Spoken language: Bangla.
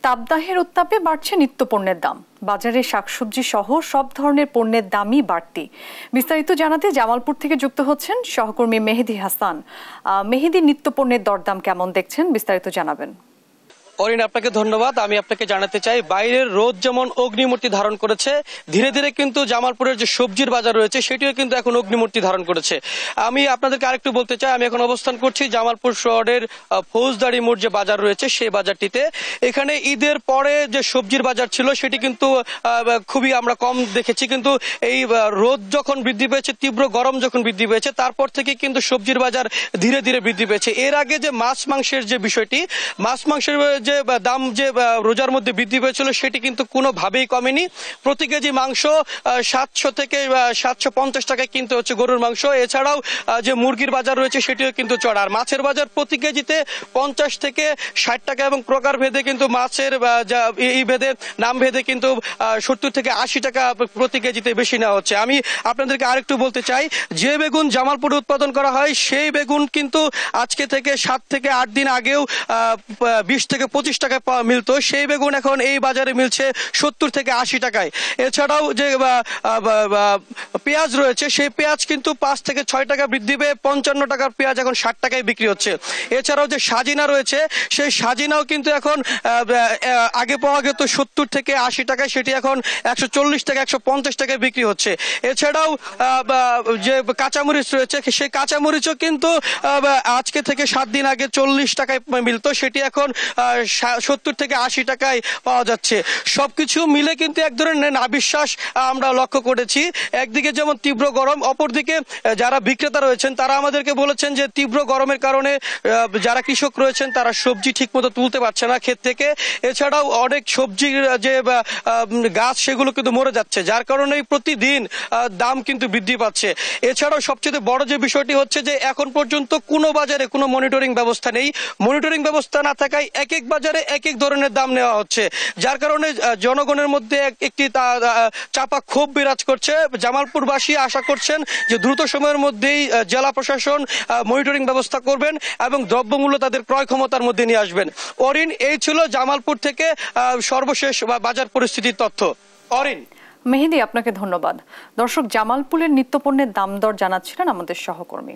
তাপদাহের উত্তাপে বাড়ছে নিত্যপণ্যের দাম। বাজারে শাকসবজি সহ সব ধরনের পণ্যের দামই বাড়তি। বিস্তারিত জানাতে জামালপুর থেকে যুক্ত হচ্ছেন সহকর্মী মেহেদি হাসান। মেহেদি, নিত্যপণ্যের দরদাম কেমন দেখছেন, বিস্তারিত জানাবেন। অরিন, আপনাকে ধন্যবাদ। আমি আপনাকে জানাতে চাই, বাইরের রোদ যেমন অগ্নিমূর্তি ধারণ করেছে, ধীরে ধীরে কিন্তু জামালপুরের যে সবজির বাজার রয়েছে সেটিও কিন্তু এখন অগ্নিমূর্তি ধারণ করেছে। আমি আপনাদেরকে আরেকটু বলতে চাই, আমি এখন অবস্থান করছি জামালপুর শহরের ফৌজদারি মোড় যে বাজার রয়েছে সেই বাজারটিতে। এখানে ঈদের পরে যে সবজির বাজার ছিল সেটি কিন্তু খুবই আমরা কম দেখেছি, কিন্তু এই রোদ যখন বৃদ্ধি পেয়েছে, তীব্র গরম যখন বৃদ্ধি পেয়েছে, তারপর থেকে কিন্তু সবজির বাজার ধীরে ধীরে বৃদ্ধি পেয়েছে। এর আগে যে মাছ মাংসের যে বিষয়টি, মাছ মাংসের যে দাম যে রোজার মধ্যে বৃদ্ধি পেয়েছিল সেটি কিন্তু কোনোভাবেই কমেনি। প্রতি কেজি মাংস 700 থেকে 750 টাকায় কিনতে হচ্ছে গরুর মাংস। এছাড়াও যে মুরগির বাজার রয়েছে সেটিও কিন্তু চড়া। আর মাছের বাজার প্রতি কেজিতে 50 থেকে 60 টাকা এবং প্রকার ভেদে কিন্তু মাছের এই ভেদে নাম ভেদে কিন্তু 70 থেকে 80 টাকা প্রতি কেজিতে বেশি নেওয়া হচ্ছে। আমি আপনাদেরকে আরেকটু বলতে চাই, যে বেগুন জামালপুরে উৎপাদন করা হয় সেই বেগুন কিন্তু আজকে থেকে 7 থেকে 8 দিন আগেও 20 থেকে 25 টাকায় মিলতো, সেই বেগুন এখন এই বাজারে মিলছে 70 থেকে 80 টাকায়। এছাড়াও যে পেঁয়াজ রয়েছে সেই পেঁয়াজ কিন্তু 5 থেকে 6 টাকা বৃদ্ধি পেয়ে 55 টাকার পেঁয়াজ এখন 60 টাকায় বিক্রি হচ্ছে। এছাড়াও যে সাজিনা রয়েছে সেই সাজিনাও কিন্তু এখন আগে পাওয়া যেত 70 থেকে 80 টাকায়, সেটি এখন 140 থেকে 150 টাকায় বিক্রি হচ্ছে। এছাড়াও যে কাঁচামরিচ রয়েছে সেই কাঁচামরিচও কিন্তু আজকে থেকে 7 দিন আগে 40 টাকায় মিলতো, সেটি এখন 70 থেকে 80 টাকায় পাওয়া যাচ্ছে। সবকিছু মিলে কিন্তু এক ধরনের নাবিশ্বাস আমরা লক্ষ্য করেছি। একদিকে যেমন তীব্র গরম, অপরদিকে যারা বিক্রেতা রয়েছেন তারা আমাদেরকে বলেছেন যে তীব্র গরমের কারণে যারা কৃষক রয়েছেন তারা সবজি ঠিক মতো তুলতে পারছে না ক্ষেত থেকে। এছাড়াও অনেক সবজির যে গাছ সেগুলো কিন্তু মরে যাচ্ছে, যার কারণে প্রতিদিন দাম কিন্তু বৃদ্ধি পাচ্ছে। এছাড়াও সবচেয়ে বড় যে বিষয়টি হচ্ছে যে এখন পর্যন্ত কোনো বাজারে কোনো মনিটরিং ব্যবস্থা নেই। মনিটরিং ব্যবস্থা না থাকায় এক এক বাজারে এক এক ধরনের দাম নেওয়া হচ্ছে, যার কারণে জনগণের মধ্যে একটি চাপা ক্ষোভ বিরাজ করছে। জামালপুরবাসী আশা করছেন যে দ্রুত সময়ের মধ্যেই জেলা প্রশাসন মনিটরিং ব্যবস্থা করবেন এবং দ্রব্যমূল্য তাদের ক্রয় ক্ষমতার মধ্যে নিয়ে আসবেন। অরিন, এই ছিল জামালপুর থেকে সর্বশেষ বাজার পরিস্থিতির তথ্য। অরিন। মেহেদি, আপনাকে ধন্যবাদ। দর্শক, জামালপুরের নিত্যপণ্যের দাম দর জানাচ্ছিলেন আমাদের সহকর্মী।